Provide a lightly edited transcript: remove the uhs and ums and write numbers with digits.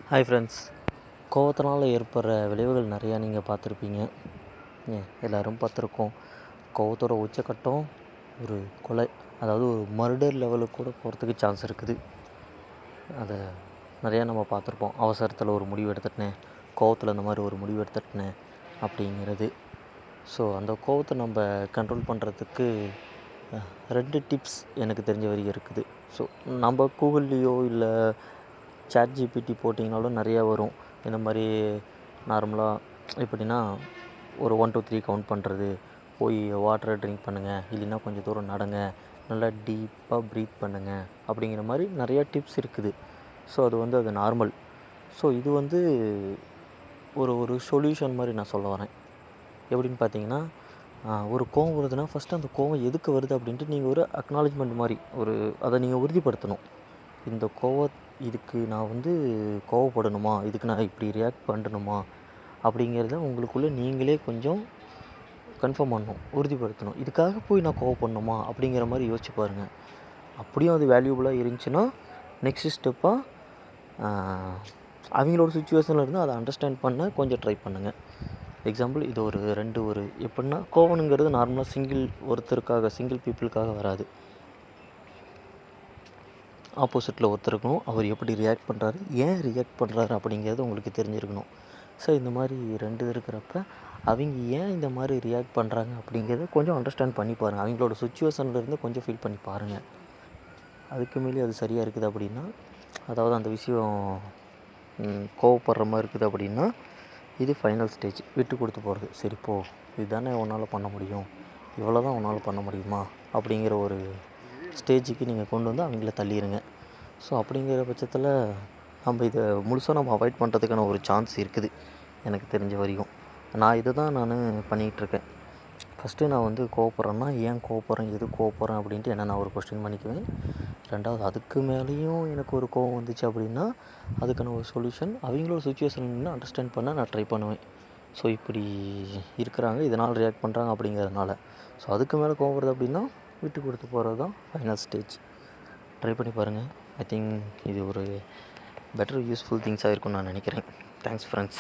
Hi friends. கோவத்தினால் ஏற்படுற விளைவுகள் நிறையா நீங்கள் பார்த்துருப்பீங்க. எல்லோரும் பார்த்துருக்கோம். கோவத்தோட உச்சக்கட்டம் ஒரு கொலை, அதாவது ஒரு மர்டர் லெவலுக்கு கூட போகிறதுக்கு சான்ஸ் இருக்குது. அதை நிறையா நம்ம பார்த்துருப்போம். அவசரத்தில் ஒரு முடிவு எடுத்துட்டேன், கோவத்தில் இந்த மாதிரி ஒரு முடிவு எடுத்துட்டேன் அப்படிங்கிறது. ஸோ அந்த கோவத்தை நம்ம கண்ட்ரோல் பண்ணுறதுக்கு 2 டிப்ஸ் எனக்கு தெரிஞ்ச வரைக்கும் இருக்குது. ஸோ நம்ம கூகுள்லேயோ இல்லை ChatGPT போட்டிங்கனாலும் நிறையா வரும். இந்த மாதிரி நார்மலாக எப்படின்னா ஒரு 1 2 3 கவுண்ட் பண்ணுறது, போய் வாட்டரை ட்ரிங்க் பண்ணுங்கள், இல்லைன்னா கொஞ்சம் தூரம் நடங்க, நல்லா டீப்பாக ப்ரீத் பண்ணுங்கள் அப்படிங்கிற மாதிரி நிறையா டிப்ஸ் இருக்குது. ஸோ அது நார்மல். ஸோ இது ஒரு சொல்யூஷன் மாதிரி நான் சொல்ல வரேன். எப்படின்னு பார்த்தீங்கன்னா, ஒரு கோவம் வருதுன்னா ஃபஸ்ட்டு அந்த கோவம் எதுக்கு வருது அப்படின்ட்டு நீங்கள் ஒரு அக்னாலஜ்மெண்ட் மாதிரி அதை நீங்கள் உறுதிப்படுத்தணும். இந்த இதுக்கு நான் கோவப்படணுமா, இதுக்கு நான் இப்படி ரியாக்ட் பண்ணணுமா அப்படிங்கிறத உங்களுக்குள்ளே நீங்களே கொஞ்சம் கன்ஃபார்ம் பண்ணணும், உறுதிப்படுத்தணும். இதுக்காக போய் நான் கோவப்படணுமா அப்படிங்கிற மாதிரி யோசிச்சு பாருங்கள். அப்படியும் அது வேல்யூபுளாக இருந்துச்சுன்னா நெக்ஸ்ட் ஸ்டெப்பாக அவங்களோட சுச்சுவேஷனில் இருந்து அதை அண்டர்ஸ்டாண்ட் பண்ண கொஞ்சம் ட்ரை பண்ணுங்கள். எக்ஸாம்பிள் இது எப்படின்னா, கோவனுங்கிறது நார்மலாக சிங்கிள் பீப்புளுக்காக வராது. ஆப்போசிட்டில் ஒருத்தருக்கணும், அவர் எப்படி ரியாக்ட் பண்ணுறாரு, ஏன் ரியாக்ட் பண்ணுறாரு அப்படிங்கிறது உங்களுக்கு தெரிஞ்சிருக்கணும். ஸோ இந்த மாதிரி 2 இருக்கிறப்ப அவங்க ஏன் இந்த மாதிரி ரியாக்ட் பண்ணுறாங்க அப்படிங்கிறத கொஞ்சம் அண்டர்ஸ்டாண்ட் பண்ணி பாருங்கள். அவங்களோட சுச்சுவேஷன்லேருந்து கொஞ்சம் ஃபீல் பண்ணி பாருங்கள். அதுக்கு மேலே அது சரியாக இருக்குது அப்படின்னா, அதாவது அந்த விஷயம் கோவப்படுற மாதிரி இருக்குது அப்படின்னா, இது ஃபைனல் ஸ்டேஜ். விட்டு கொடுத்து போகிறது. சரி போ, இதுதானே உன்னால் பண்ண முடியும், இவ்வளோ தான் உன்னால் பண்ண முடியுமா அப்படிங்கிற ஒரு ஸ்டேஜுக்கு நீங்கள் கொண்டு வந்து அவங்கள தள்ளிடுங்க. ஸோ அப்படிங்கிற பட்சத்தில் இதை முழுசாக அவாய்ட் பண்ணுறதுக்கான ஒரு சான்ஸ் இருக்குது எனக்கு தெரிஞ்ச வரைக்கும். இதை தான் நான் பண்ணிகிட்ருக்கேன். ஃபஸ்ட்டு நான் கோவப்படுறேன்னா ஏன் கோவப்படுறேன், எது கோவப்படுறேன் அப்படின்ட்டு என்ன நான் ஒரு கொஸ்டின் பண்ணிக்குவேன். 2வது, அதுக்கு மேலேயும் எனக்கு ஒரு கோவம் வந்துச்சு அப்படின்னா அதுக்கான ஒரு சொல்யூஷன் அவங்களோட சுச்சுவேஷன் அண்டர்ஸ்டாண்ட் பண்ண நான் ட்ரை பண்ணுவேன். ஸோ இப்படி இருக்கிறாங்க, இதனால் ரியாக்ட் பண்ணுறாங்க அப்படிங்கிறதுனால. ஸோ அதுக்கு மேலே கோவம் வருது அப்படின்னா விட்டு கொடுத்து போகிறது தான் ஃபைனல் ஸ்டேஜ். ட்ரை பண்ணி பாருங்கள். ஐ திங்க் இது ஒரு பெட்டர் யூஸ்ஃபுல் திங்ஸாக இருக்கும்னு நான் நினைக்கிறேன். Thanks friends.